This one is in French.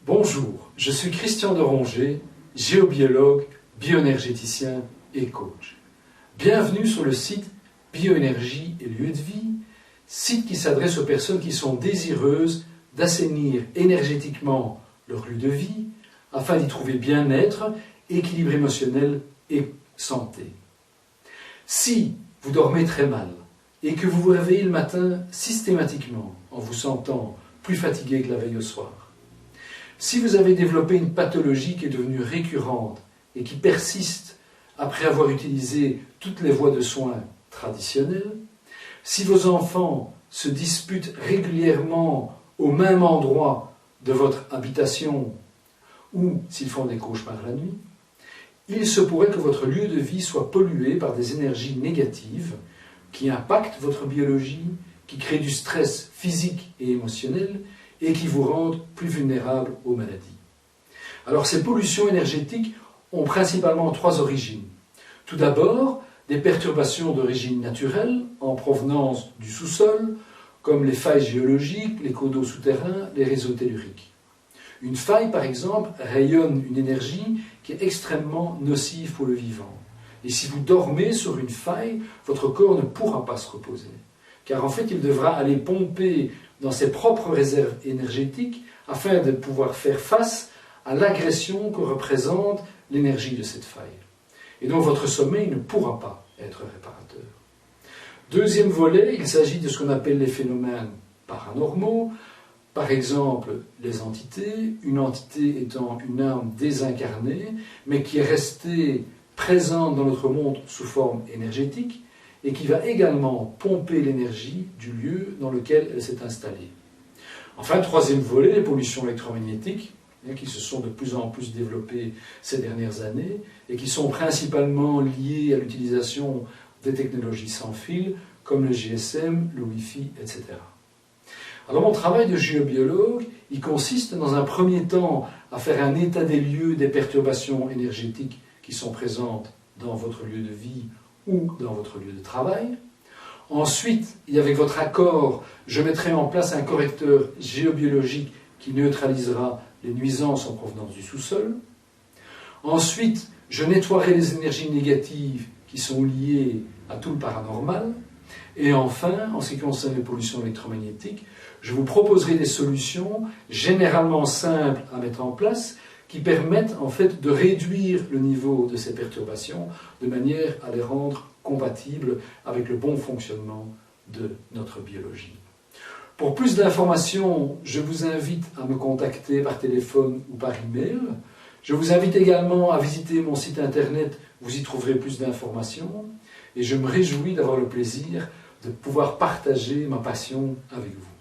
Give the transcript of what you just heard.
Bonjour, je suis Christian de Ronget, géobiologue, bioénergéticien et coach. Bienvenue sur le site Bioénergie et lieu de vie, site qui s'adresse aux personnes qui sont désireuses d'assainir énergétiquement leur lieu de vie afin d'y trouver bien-être, équilibre émotionnel et santé. Si vous dormez très mal et que vous vous réveillez le matin systématiquement en vous sentant plus fatigué que la veille au soir, si vous avez développé une pathologie qui est devenue récurrente et qui persiste après avoir utilisé toutes les voies de soins traditionnelles, si vos enfants se disputent régulièrement au même endroit de votre habitation ou s'ils font des cauchemars la nuit, il se pourrait que votre lieu de vie soit pollué par des énergies négatives qui impactent votre biologie, qui créent du stress physique et émotionnel et qui vous rendent plus vulnérables aux maladies. Alors ces pollutions énergétiques ont principalement trois origines. Tout d'abord, des perturbations d'origine naturelle en provenance du sous-sol, comme les failles géologiques, les cours d'eau souterrains, les réseaux telluriques. Une faille, par exemple, rayonne une énergie qui est extrêmement nocive pour le vivant. Et si vous dormez sur une faille, votre corps ne pourra pas se reposer. Car en fait, il devra aller pomper dans ses propres réserves énergétiques afin de pouvoir faire face à l'agression que représente l'énergie de cette faille. Et donc votre sommeil ne pourra pas être réparateur. Deuxième volet, il s'agit de ce qu'on appelle les phénomènes paranormaux, par exemple les entités, une entité étant une âme désincarnée, mais qui est restée présente dans notre monde sous forme énergétique, et qui va également pomper l'énergie du lieu dans lequel elle s'est installée. Enfin, troisième volet, les pollutions électromagnétiques, qui se sont de plus en plus développées ces dernières années, et qui sont principalement liées à l'utilisation des technologies sans fil, comme le GSM, le Wi-Fi, etc. Alors mon travail de géobiologue, il consiste dans un premier temps à faire un état des lieux des perturbations énergétiques qui sont présentes dans votre lieu de vie ou dans votre lieu de travail. Ensuite, et avec votre accord, je mettrai en place un correcteur géobiologique qui neutralisera les nuisances en provenance du sous-sol. Ensuite, je nettoierai les énergies négatives qui sont liées à tout le paranormal. Et enfin, en ce qui concerne les pollutions électromagnétiques, je vous proposerai des solutions généralement simples à mettre en place qui permettent en fait de réduire le niveau de ces perturbations de manière à les rendre compatibles avec le bon fonctionnement de notre biologie. Pour plus d'informations, je vous invite à me contacter par téléphone ou par email. Je vous invite également à visiter mon site internet, vous y trouverez plus d'informations. Et je me réjouis d'avoir le plaisir de pouvoir partager ma passion avec vous.